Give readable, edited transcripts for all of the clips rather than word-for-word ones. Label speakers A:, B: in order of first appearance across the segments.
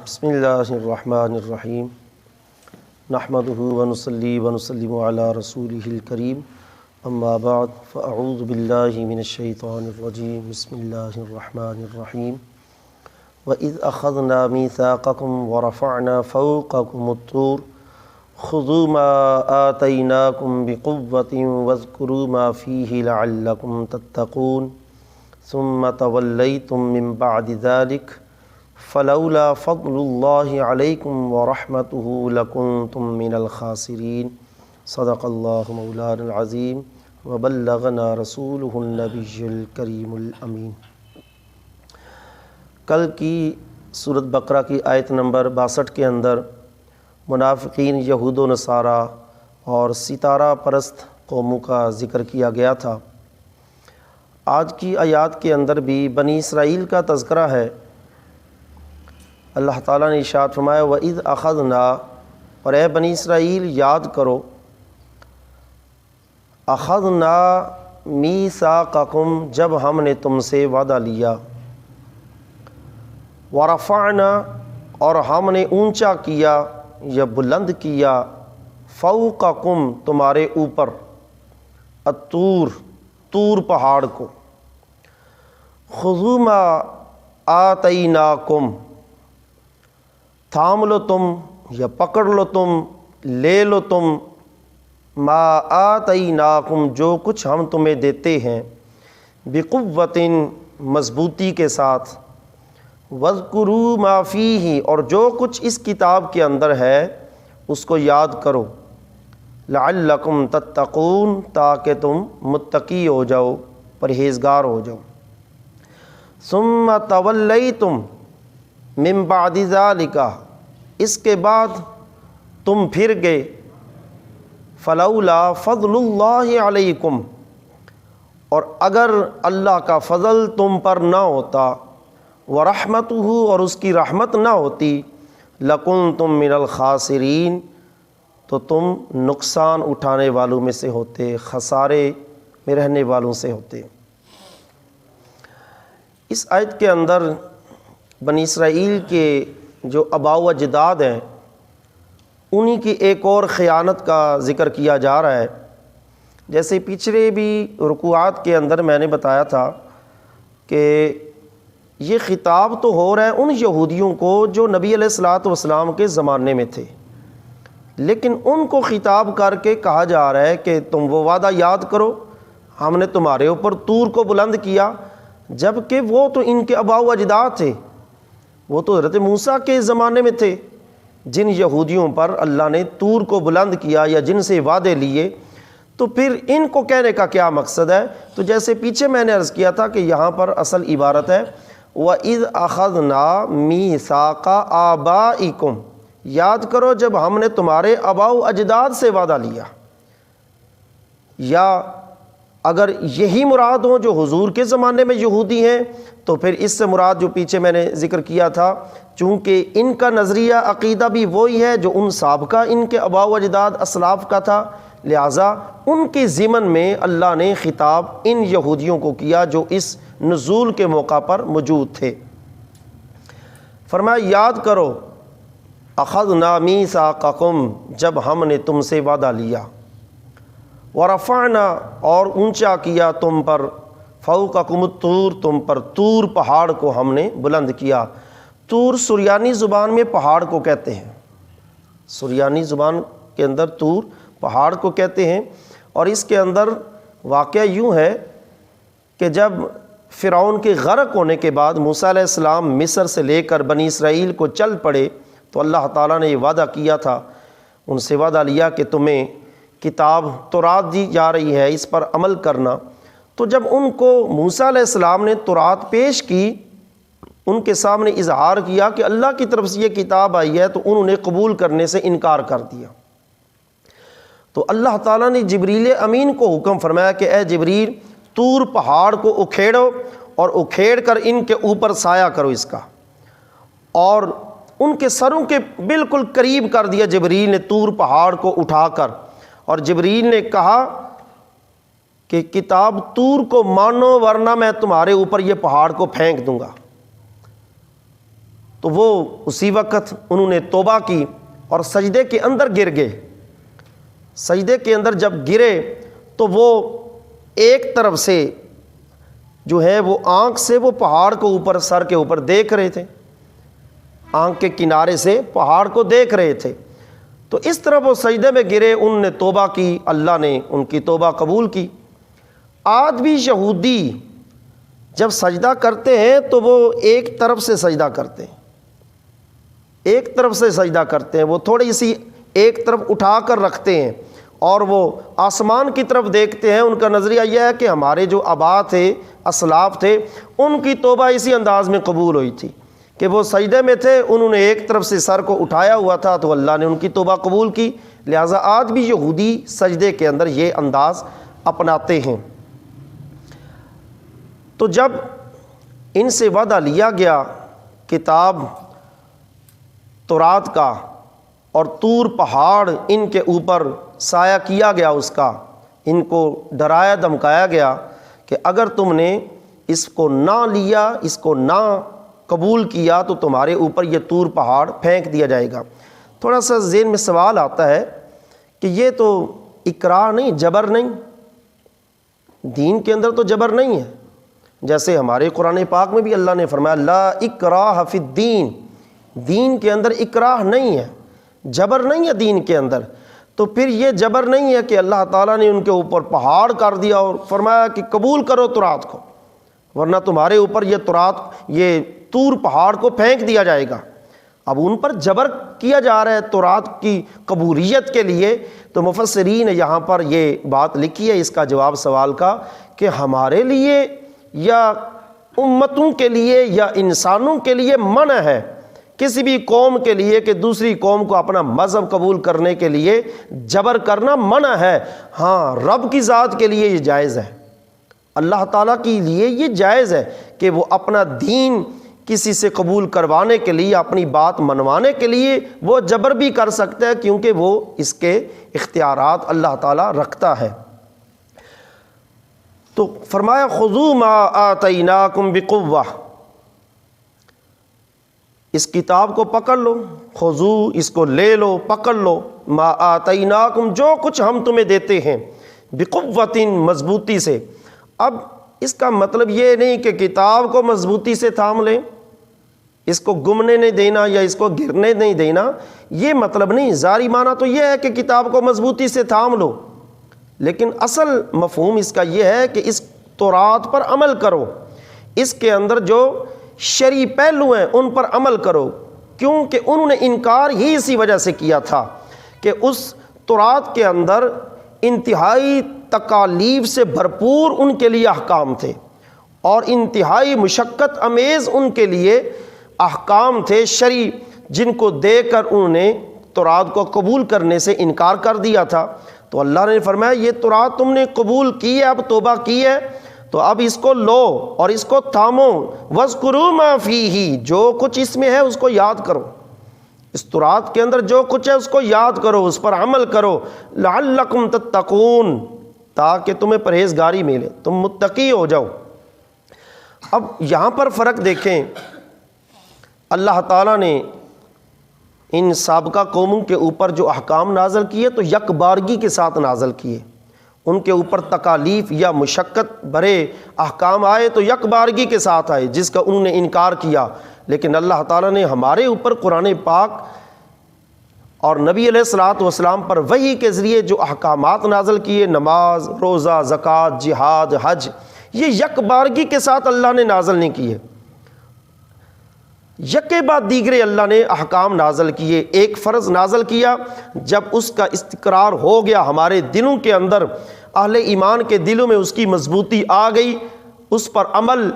A: بسم اللہ الرحمن الرحیم نحمدہ ونصلی ونسلم علی رسولہ الکریم اما بعد فاعوذ باللہ من الشیطان الرجیم بسم اللہ الرحمن الرحیم وَإِذْ أَخَذْنَا مِيثَاقَكُمْ وَرَفَعْنَا فَوْقَكُمُ الطُّورَ خُذُوا مَا آتَيْنَاكُمْ بِقُوَّةٍ وَاذْكُرُوا مَا فِيهِ لَعَلَّكُمْ تَتَّقُونَ ثُمَّ تَوَلَّيْتُم مِّن بَعْدِ ذَلِكَ فَلَوْلَا فَضْلُ اللَّهِ عَلَيْكُمْ وَرَحْمَتُهُ لَكُنتُم مِّنَ الْخَاسِرِينَ صدق اللہ مولانا العظیم وبلغنا رسولہ النبی الکریم الامین۔ کل کی سورۃ بقرہ کی آیت نمبر 62 کے اندر منافقین یہود و نصارہ اور ستارہ پرست قوموں کا ذکر کیا گیا تھا۔ آج کی آیات کے اندر بھی بنی اسرائیل کا تذکرہ ہے۔ اللہ تعالیٰ نے ارشاد فرمایا وَإِذْ أَخَذْنَا، اور اے بنی اسرائیل یاد کرو، أَخَذْنَا مِيثَاقَكُمْ، جب ہم نے تم سے وعدہ لیا، وَرَفَعْنَا، اور ہم نے اونچا کیا یا بلند کیا، فَوْقَكُمْ، تمہارے اوپر، طور پہاڑ کو، خُذُوا مَا آتَيْنَاكُمْ، تھام لو تم یا پکڑ لو تم، لے لو تم، ما آتیناکم، جو کچھ ہم تمہیں دیتے ہیں، بقوۃ، مضبوطی کے ساتھ، واذکروا ما فیہ، اور جو کچھ اس کتاب کے اندر ہے اس کو یاد کرو، لعلکم تتقون، تاکہ تم متقی ہو جاؤ، پرہیزگار ہو جاؤ، ثم تولیتم من بعد ذالک، اس کے بعد تم پھر گئے، فلولا فضل اللہ علیکم، اور اگر اللہ کا فضل تم پر نہ ہوتا، ورحمتہ، اور اس کی رحمت نہ ہوتی، لکنتم من الخاسرین، تو تم نقصان اٹھانے والوں میں سے ہوتے، خسارے میں رہنے والوں سے ہوتے۔ اس آیت کے اندر بنی اسرائیل کے جو آباء و اجداد ہیں انہی کی ایک اور خیانت کا ذکر کیا جا رہا ہے۔ جیسے پچھلے بھی رکوعات کے اندر میں نے بتایا تھا کہ یہ خطاب تو ہو رہا ہے ان یہودیوں کو جو نبی علیہ الصلوۃ والسلام کے زمانے میں تھے، لیکن ان کو خطاب کر کے کہا جا رہا ہے کہ تم وہ وعدہ یاد کرو، ہم نے تمہارے اوپر طور کو بلند کیا، جبکہ وہ تو ان کے آباء و اجداد تھے، وہ تو حضرت موسیٰ کے زمانے میں تھے، جن یہودیوں پر اللہ نے طور کو بلند کیا یا جن سے وعدے لیے، تو پھر ان کو کہنے کا کیا مقصد ہے؟ تو جیسے پیچھے میں نے عرض کیا تھا کہ یہاں پر اصل عبارت ہے وَإِذْ أَخَذْنَا مِيثَاقَ آبَائِكُمْ، یاد کرو جب ہم نے تمہارے آباء و اجداد سے وعدہ لیا، یا اگر یہی مراد ہوں جو حضور کے زمانے میں یہودی ہیں تو پھر اس سے مراد جو پیچھے میں نے ذکر کیا تھا، چونکہ ان کا نظریہ عقیدہ بھی وہی ہے جو ان سابقہ ان کے آباء و اجداد اسلاف کا تھا، لہٰذا ان کے ضمن میں اللہ نے خطاب ان یہودیوں کو کیا جو اس نزول کے موقع پر موجود تھے۔ فرمایا یاد کرو، اخذنا میثاقکم، جب ہم نے تم سے وعدہ لیا، ورفعنا، اور اونچا کیا تم پر، فوقکم الطور، تم پر طور پہاڑ کو ہم نے بلند کیا۔ طور سریانی زبان میں پہاڑ کو کہتے ہیں، سریانی زبان کے اندر طور پہاڑ کو کہتے ہیں، اور اس کے اندر واقعہ یوں ہے کہ جب فرعون کے غرق ہونے کے بعد موسیٰ علیہ السلام مصر سے لے کر بنی اسرائیل کو چل پڑے تو اللہ تعالیٰ نے یہ وعدہ کیا تھا، ان سے وعدہ لیا کہ تمہیں کتاب تورات دی جا رہی ہے، اس پر عمل کرنا۔ تو جب ان کو موسیٰ علیہ السلام نے تورات پیش کی، ان کے سامنے اظہار کیا کہ اللہ کی طرف سے یہ کتاب آئی ہے، تو انہوں نے قبول کرنے سے انکار کر دیا۔ تو اللہ تعالیٰ نے جبریل امین کو حکم فرمایا کہ اے جبریل، طور پہاڑ کو اکھیڑو اور اکھیڑ کر ان کے اوپر سایہ کرو اس کا، اور ان کے سروں کے بالکل قریب کر دیا جبریل نے طور پہاڑ کو اٹھا کر، اور جبریل نے کہا کہ کتاب طور کو مانو ورنہ میں تمہارے اوپر یہ پہاڑ کو پھینک دوں گا۔ تو وہ اسی وقت انہوں نے توبہ کی اور سجدے کے اندر گر گئے۔ سجدے کے اندر جب گرے تو وہ ایک طرف سے جو ہے وہ آنکھ سے وہ پہاڑ کو اوپر سر کے اوپر دیکھ رہے تھے، آنکھ کے کنارے سے پہاڑ کو دیکھ رہے تھے۔ تو اس طرح وہ سجدے میں گرے، انہوں نے توبہ کی، اللہ نے ان کی توبہ قبول کی۔ آج بھی یہودی جب سجدہ کرتے ہیں تو وہ ایک طرف سے سجدہ کرتے ہیں، ایک طرف سے سجدہ کرتے ہیں، وہ تھوڑی سی ایک طرف اٹھا کر رکھتے ہیں اور وہ آسمان کی طرف دیکھتے ہیں۔ ان کا نظریہ یہ ہے کہ ہمارے جو آباء تھے، اسلاف تھے، ان کی توبہ اسی انداز میں قبول ہوئی تھی کہ وہ سجدے میں تھے، انہوں نے ایک طرف سے سر کو اٹھایا ہوا تھا تو اللہ نے ان کی توبہ قبول کی۔ لہٰذا آج بھی یہودی سجدے کے اندر یہ انداز اپناتے ہیں۔ تو جب ان سے وعدہ لیا گیا کتاب تورات کا اور طور پہاڑ ان کے اوپر سایہ کیا گیا اس کا، ان کو ڈرایا دھمکایا گیا کہ اگر تم نے اس کو نہ لیا، اس کو نہ قبول کیا تو تمہارے اوپر یہ طور پہاڑ پھینک دیا جائے گا۔ تھوڑا سا ذہن میں سوال آتا ہے کہ یہ تو اکراہ نہیں، جبر نہیں، دین کے اندر تو جبر نہیں ہے۔ جیسے ہمارے قرآن پاک میں بھی اللہ نے فرمایا لا اکراہ فی الدین، دین کے اندر اکراہ نہیں ہے، جبر نہیں ہے دین کے اندر۔ تو پھر یہ جبر نہیں ہے کہ اللہ تعالیٰ نے ان کے اوپر پہاڑ کر دیا اور فرمایا کہ قبول کرو تورات کو، ورنہ تمہارے اوپر یہ تورات، یہ طور پہاڑ کو پھینک دیا جائے گا۔ اب ان پر جبر کیا جا رہا ہے تورات کی قبولیت کے لیے۔ تو مفسرین نے یہاں پر یہ بات لکھی ہے اس کا جواب سوال کا کہ ہمارے لیے یا امتوں کے لیے یا انسانوں کے لیے منع ہے کسی بھی قوم کے لیے کہ دوسری قوم کو اپنا مذہب قبول کرنے کے لیے جبر کرنا منع ہے۔ ہاں، رب کی ذات کے لیے یہ جائز ہے، اللہ تعالیٰ کے لیے یہ جائز ہے کہ وہ اپنا دین کسی سے قبول کروانے کے لیے، اپنی بات منوانے کے لیے وہ جبر بھی کر سکتا ہے، کیونکہ وہ اس کے اختیارات اللہ تعالیٰ رکھتا ہے۔ تو فرمایا خذوا ما آتیناکم بقوہ، اس کتاب کو پکڑ لو، خذوا اس کو لے لو، پکڑ لو، ما آتیناکم جو کچھ ہم تمہیں دیتے ہیں، بقوۃ مضبوطی سے۔ اب اس کا مطلب یہ نہیں کہ کتاب کو مضبوطی سے تھام لیں، اس کو گمنے نہیں دینا یا اس کو گرنے نہیں دینا، یہ مطلب نہیں۔ ظاہری معنی تو یہ ہے کہ کتاب کو مضبوطی سے تھام لو، لیکن اصل مفہوم اس کا یہ ہے کہ اس تورات پر عمل کرو، اس کے اندر جو شرعی پہلو ہیں ان پر عمل کرو، کیونکہ انہوں نے انکار ہی اسی وجہ سے کیا تھا کہ اس تورات کے اندر انتہائی تکالیف سے بھرپور ان کے لیے احکام تھے اور انتہائی مشقت امیز ان کے لیے احکام تھے شرعی، جن کو دے کر انہوں نے تورات کو قبول کرنے سے انکار کر دیا تھا۔ تو اللہ نے فرمایا یہ تورات تم نے قبول کی ہے، اب توبہ کی ہے تو اب اس کو لو اور اس کو تھامو، وَاذْكُرُوا مَا فِيهِ جو کچھ اس میں ہے اس کو یاد کرو، اس تورات کے اندر جو کچھ ہے اس کو یاد کرو، اس پر عمل کرو، لَعَلَّكُمْ تَتَّقُونَ تاکہ تمہیں پرہیزگاری ملے، تم متقی ہو جاؤ۔ اب یہاں پر فرق دیکھیں، اللہ تعالیٰ نے ان سابقہ قوموں کے اوپر جو احکام نازل کیے تو یک بارگی کے ساتھ نازل کیے، ان کے اوپر تکالیف یا مشقت بھرے احکام آئے تو یک بارگی کے ساتھ آئے، جس کا انہوں نے انکار کیا۔ لیکن اللہ تعالیٰ نے ہمارے اوپر قرآن پاک اور نبی علیہ الصلوۃ والسلام پر وحی کے ذریعے جو احکامات نازل کیے، نماز، روزہ، زکوٰۃ، جہاد، حج، یہ یک بارگی کے ساتھ اللہ نے نازل نہیں کیے، یکے بعد دیگرے اللہ نے احکام نازل کیے۔ ایک فرض نازل کیا، جب اس کا استقرار ہو گیا ہمارے دلوں کے اندر، اہل ایمان کے دلوں میں اس کی مضبوطی آ گئی، اس پر عمل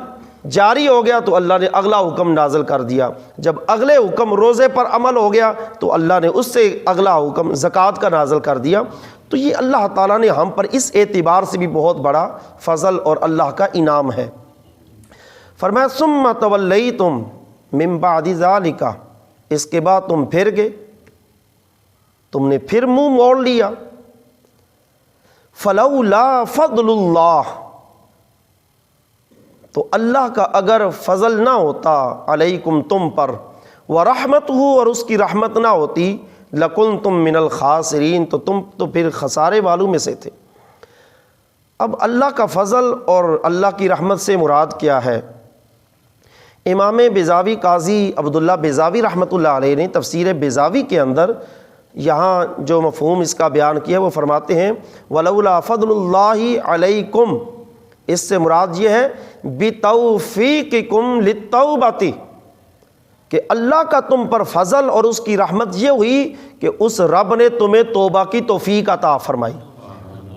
A: جاری ہو گیا تو اللہ نے اگلا حکم نازل کر دیا۔ جب اگلے حکم روزے پر عمل ہو گیا تو اللہ نے اس سے اگلا حکم زکوٰۃ کا نازل کر دیا۔ تو یہ اللہ تعالیٰ نے ہم پر اس اعتبار سے بھی بہت بڑا فضل اور اللہ کا انعام ہے۔ فرمایا ثم تولیتم من بعد ذالک، اس کے بعد تم پھر گئے، تم نے پھر منہ موڑ لیا۔ فلولا فضل اللہ، تو اللہ کا اگر فضل نہ ہوتا علیکم تم پر، ورحمتہ اور اس کی رحمت نہ ہوتی لکنتم من الخاسرین تو تم تو پھر خسارے والوں میں سے تھے۔ اب اللہ کا فضل اور اللہ کی رحمت سے مراد کیا ہے؟ امام بیضاوی قاضی عبداللہ بیضاوی رحمۃ اللہ علیہ نے تفسیر بیضاوی کے اندر یہاں جو مفہوم اس کا بیان کیا وہ فرماتے ہیں وَلَوْلَا فَضْلُ اللَّهِ عَلَيْكُمْ، اس سے مراد یہ ہے بِتَوْفِيقِكُمْ لِلتَّوْبَةِ، کہ اللہ کا تم پر فضل اور اس کی رحمت یہ ہوئی کہ اس رب نے تمہیں توبہ کی توفیق عطا فرمائی،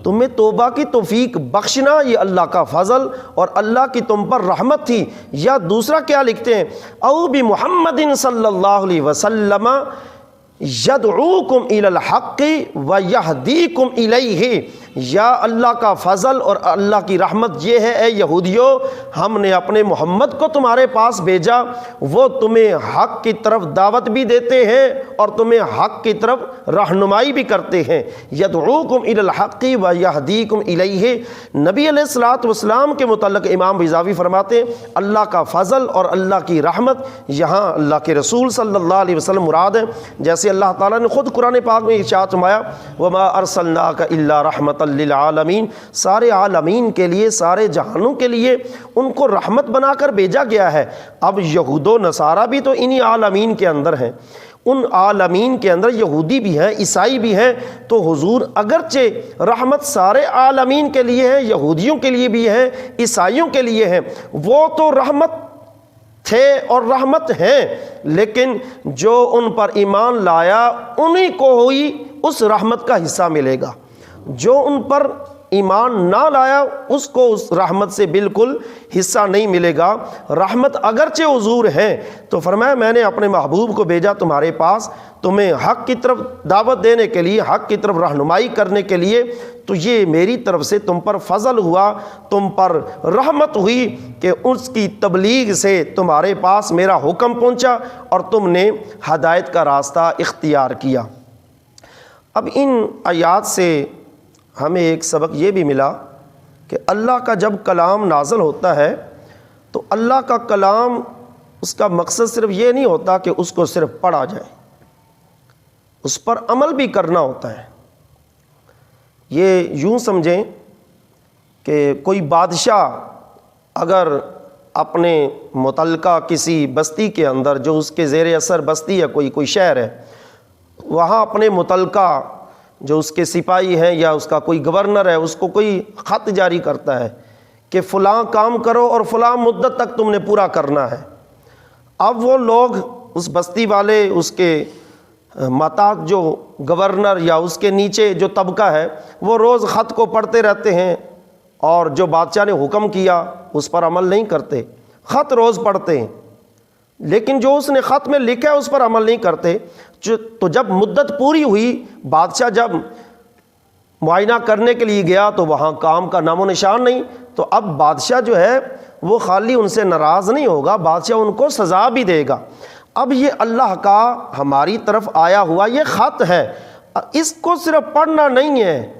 A: تمہیں توبہ کی توفیق بخشنا یہ اللہ کا فضل اور اللہ کی تم پر رحمت تھی۔ یا دوسرا کیا لکھتے ہیں او بمحمد صلی اللہ علیہ وسلم یدعوکم الی الحق ویہدیکم الیہ، یا اللہ کا فضل اور اللہ کی رحمت یہ ہے اے یہودیو ہم نے اپنے محمد کو تمہارے پاس بھیجا، وہ تمہیں حق کی طرف دعوت بھی دیتے ہیں اور تمہیں حق کی طرف رہنمائی بھی کرتے ہیں۔ یدعوکم الی الحق ویہدیکم الیہ، نبی علیہ الصلوۃ والسلام کے متعلق امام بیضاوی فرماتے ہیں اللہ کا فضل اور اللہ کی رحمت یہاں اللہ کے رسول صلی اللہ علیہ وسلم مراد ہے، جیسے اللہ تعالیٰ نے خود قرآن پاک میں ارشاد فرمایا وما ارسلناک الا رحمۃ للعالمین، سارے عالمین کے لیے، سارے جہانوں کے لیے ان کو رحمت بنا کر بھیجا گیا ہے۔ اب یہود و نصارہ بھی تو انہی عالمین کے اندر ہیں، ان عالمین کے اندر یہودی بھی ہیں، عیسائی بھی ہیں، تو حضور اگرچہ رحمت سارے عالمین کے لیے ہے، یہودیوں کے لیے بھی ہے، عیسائیوں کے لیے ہے، وہ تو رحمت تھے اور رحمت ہیں، لیکن جو ان پر ایمان لایا انہی کو ہوئی اس رحمت کا حصہ ملے گا، جو ان پر ایمان نہ لایا اس کو اس رحمت سے بالکل حصہ نہیں ملے گا۔ رحمت اگرچہ حضور ہے تو فرمایا میں نے اپنے محبوب کو بھیجا تمہارے پاس تمہیں حق کی طرف دعوت دینے کے لیے، حق کی طرف رہنمائی کرنے کے لیے، تو یہ میری طرف سے تم پر فضل ہوا، تم پر رحمت ہوئی کہ اس کی تبلیغ سے تمہارے پاس میرا حکم پہنچا اور تم نے ہدایت کا راستہ اختیار کیا۔ اب ان آیات سے ہمیں ایک سبق یہ بھی ملا کہ اللہ کا جب کلام نازل ہوتا ہے تو اللہ کا کلام اس کا مقصد صرف یہ نہیں ہوتا کہ اس کو صرف پڑھا جائے، اس پر عمل بھی کرنا ہوتا ہے۔ یہ یوں سمجھیں کہ کوئی بادشاہ اگر اپنے متعلقہ کسی بستی کے اندر جو اس کے زیر اثر بستی ہے، کوئی شہر ہے، وہاں اپنے متعلقہ جو اس کے سپاہی ہیں یا اس کا کوئی گورنر ہے اس کو کوئی خط جاری کرتا ہے کہ فلاں کام کرو اور فلاں مدت تک تم نے پورا کرنا ہے۔ اب وہ لوگ اس بستی والے، اس کے ماتحت جو گورنر یا اس کے نیچے جو طبقہ ہے وہ روز خط کو پڑھتے رہتے ہیں اور جو بادشاہ نے حکم کیا اس پر عمل نہیں کرتے، خط روز پڑھتے ہیں لیکن جو اس نے خط میں لکھا ہے اس پر عمل نہیں کرتے۔ تو جب مدت پوری ہوئی، بادشاہ جب معائنہ کرنے کے لیے گیا تو وہاں کام کا نام و نشان نہیں، تو اب بادشاہ جو ہے وہ خالی ان سے ناراض نہیں ہوگا، بادشاہ ان کو سزا بھی دے گا۔ اب یہ اللہ کا ہماری طرف آیا ہوا یہ خط ہے، اس کو صرف پڑھنا نہیں ہے،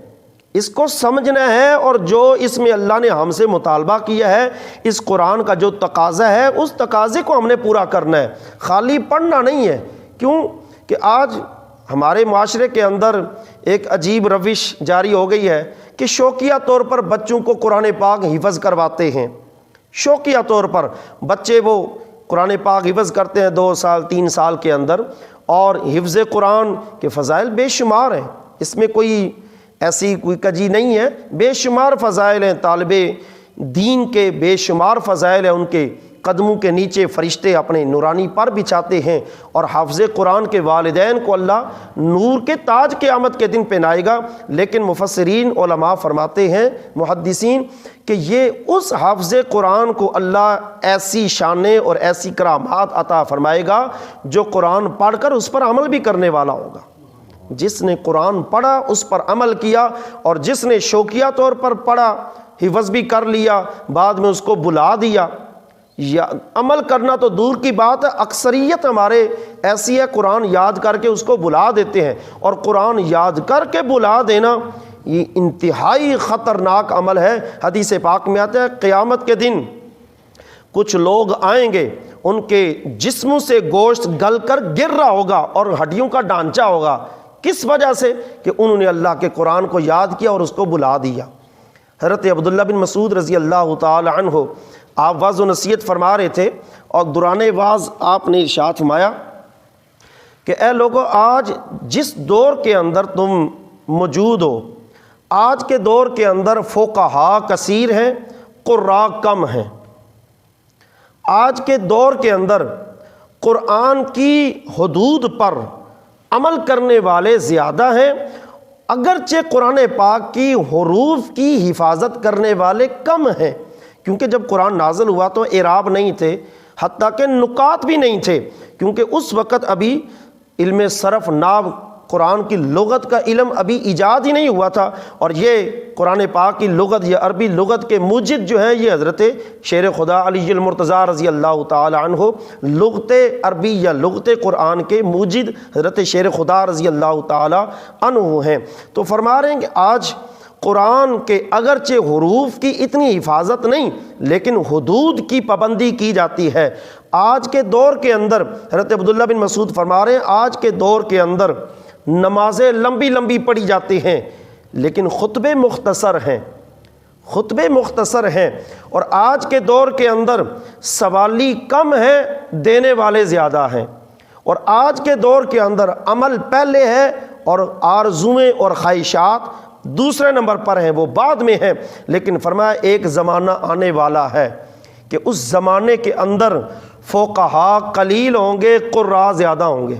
A: اس کو سمجھنا ہے، اور جو اس میں اللہ نے ہم سے مطالبہ کیا ہے، اس قرآن کا جو تقاضا ہے اس تقاضے کو ہم نے پورا کرنا ہے، خالی پڑھنا نہیں ہے۔ کیوں کہ آج ہمارے معاشرے کے اندر ایک عجیب روش جاری ہو گئی ہے کہ شوقیہ طور پر بچوں کو قرآن پاک حفظ کرواتے ہیں، شوقیہ طور پر بچے وہ قرآن پاک حفظ کرتے ہیں 2 سال 3 سال کے اندر، اور حفظ قرآن کے فضائل بے شمار ہیں، اس میں کوئی ایسی کوئی کجی نہیں ہے، بے شمار فضائل ہیں، طالب دین کے بے شمار فضائل ہیں، ان کے قدموں کے نیچے فرشتے اپنے نورانی پر بچھاتے ہیں، اور حافظ قرآن کے والدین کو اللہ نور کے تاج قیامت کے دن پہنائے گا۔ لیکن مفسرین علماء فرماتے ہیں، محدثین، کہ یہ اس حافظ قرآن کو اللہ ایسی شانیں اور ایسی کرامات عطا فرمائے گا جو قرآن پڑھ کر اس پر عمل بھی کرنے والا ہوگا۔ جس نے قرآن پڑھا اس پر عمل کیا، اور جس نے شوقیہ طور پر پڑھا، حفظ بھی کر لیا، بعد میں اس کو بلا دیا، یا عمل کرنا تو دور کی بات ہے، اکثریت ہمارے ایسی ہے قرآن یاد کر کے اس کو بلا دیتے ہیں، اور قرآن یاد کر کے بلا دینا یہ انتہائی خطرناک عمل ہے۔ حدیث پاک میں آتا ہے قیامت کے دن کچھ لوگ آئیں گے ان کے جسموں سے گوشت گل کر گر رہا ہوگا اور ہڈیوں کا ڈھانچہ ہوگا. کس وجہ سے؟ کہ انہوں نے اللہ کے قرآن کو یاد کیا اور اس کو بلا دیا. حضرت عبداللہ بن مسعود رضی اللہ تعالی عنہ آپ واعظ و نصیحت فرما رہے تھے اور دوران واعظ آپ نے ارشاد فرمایا کہ اے لوگو، آج جس دور کے اندر تم موجود ہو، آج کے دور کے اندر فقہا کثیر ہیں، قراء کم ہیں. آج کے دور کے اندر قرآن کی حدود پر عمل کرنے والے زیادہ ہیں، اگرچہ قرآن پاک کی حروف کی حفاظت کرنے والے کم ہیں. کیونکہ جب قرآن نازل ہوا تو اعراب نہیں تھے، حتیٰ کہ نکات بھی نہیں تھے، کیونکہ اس وقت ابھی علم صرف، نحو، قرآن کی لغت کا علم ابھی ایجاد ہی نہیں ہوا تھا. اور یہ قرآن پاک کی لغت یا عربی لغت کے موجد جو ہیں یہ حضرت شیر خدا علی المرتضیٰ رضی اللہ تعالی عنہ، لغت عربی یا لغت قرآن کے موجد حضرت شیر خدا رضی اللہ تعالی عنہ ہیں. تو فرما رہے ہیں کہ آج قرآن کے اگرچہ حروف کی اتنی حفاظت نہیں لیکن حدود کی پابندی کی جاتی ہے. آج کے دور کے اندر حضرت عبداللہ بن مسعود فرما رہے ہیں آج کے دور کے اندر نمازیں لمبی لمبی پڑھی جاتی ہیں لیکن خطبے مختصر ہیں، خطبے مختصر ہیں. اور آج کے دور کے اندر سوالی کم ہیں، دینے والے زیادہ ہیں. اور آج کے دور کے اندر عمل پہلے ہے اور آرزویں اور خواہشات دوسرے نمبر پر ہیں، وہ بعد میں ہیں. لیکن فرمایا ایک زمانہ آنے والا ہے کہ اس زمانے کے اندر فقہا قلیل ہوں گے، قراء زیادہ ہوں گے.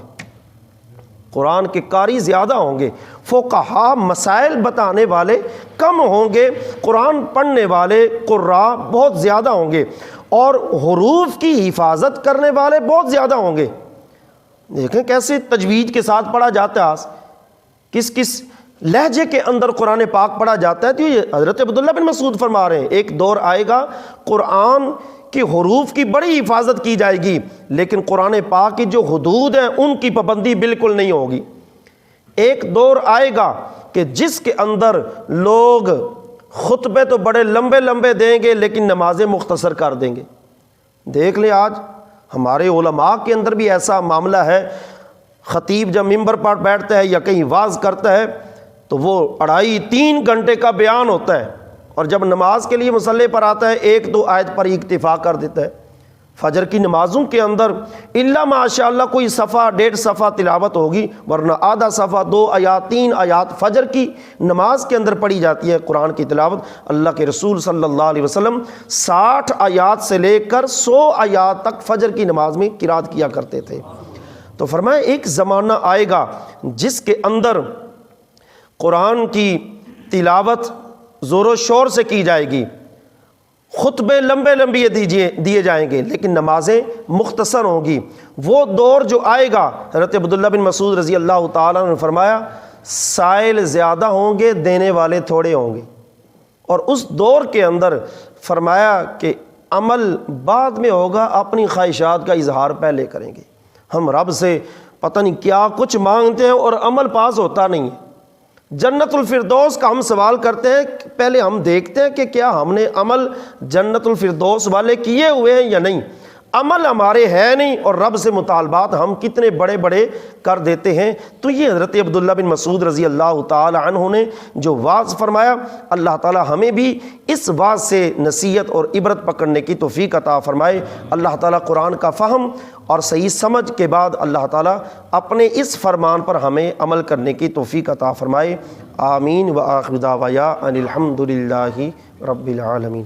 A: قرآن کے قاری زیادہ ہوں گے، فقہا مسائل بتانے والے کم ہوں گے، قرآن پڑھنے والے قراء بہت زیادہ ہوں گے، اور حروف کی حفاظت کرنے والے بہت زیادہ ہوں گے. دیکھیں کیسے تجوید کے ساتھ پڑھا جاتا ہے، کس کس لہجے کے اندر قرآن پاک پڑھا جاتا ہے. تو یہ حضرت عبداللہ بن مسعود فرما رہے ہیں ایک دور آئے گا قرآن کی حروف کی بڑی حفاظت کی جائے گی لیکن قرآن پاک کی جو حدود ہیں ان کی پابندی بالکل نہیں ہوگی. ایک دور آئے گا کہ جس کے اندر لوگ خطبے تو بڑے لمبے لمبے دیں گے لیکن نمازیں مختصر کر دیں گے. دیکھ لیں آج ہمارے علماء کے اندر بھی ایسا معاملہ ہے، خطیب جب ممبر پر بیٹھتا ہے یا کہیں واعظ کرتا ہے تو وہ 2.5-3 گھنٹے کا بیان ہوتا ہے، اور جب نماز کے لیے مصلی پر آتا ہے 1-2 آیت پر اکتفا کر دیتا ہے. فجر کی نمازوں کے اندر الا ماشاء اللہ کوئی صفحہ 1.5 صفحہ تلاوت ہوگی، ورنہ آدھا صفحہ 2 آیات 3 آیات فجر کی نماز کے اندر پڑھی جاتی ہے قرآن کی تلاوت. اللہ کے رسول صلی اللہ علیہ وسلم 60 آیات سے لے کر 100 آیات تک فجر کی نماز میں قرات کیا کرتے تھے. تو فرمایا ایک زمانہ آئے گا جس کے اندر قرآن کی تلاوت زور و شور سے کی جائے گی، خطبے لمبے لمبے دیے جائیں گے لیکن نمازیں مختصر ہوں گی. وہ دور جو آئے گا حضرت عبداللہ بن مسعود رضی اللہ تعالیٰ نے فرمایا سائل زیادہ ہوں گے، دینے والے تھوڑے ہوں گے. اور اس دور کے اندر فرمایا کہ عمل بعد میں ہوگا، اپنی خواہشات کا اظہار پہلے کریں گے. ہم رب سے پتہ نہیں کیا کچھ مانگتے ہیں اور عمل پاس ہوتا نہیں ہے. جنت الفردوس کا ہم سوال کرتے ہیں، پہلے ہم دیکھتے ہیں کہ کیا ہم نے عمل جنت الفردوس والے کیے ہوئے ہیں یا نہیں. عمل ہمارے ہے نہیں اور رب سے مطالبات ہم کتنے بڑے بڑے کر دیتے ہیں. تو یہ حضرت عبداللہ بن مسعود رضی اللہ تعالی عنہ نے جو واعظ فرمایا، اللہ تعالی ہمیں بھی اس واعظ سے نصیحت اور عبرت پکڑنے کی توفیق عطا فرمائے. اللہ تعالی قرآن کا فہم اور صحیح سمجھ کے بعد اللہ تعالی اپنے اس فرمان پر ہمیں عمل کرنے کی توفیق عطا فرمائے. آمین. وآخر دعوانا ان الحمد للہ رب العالمین.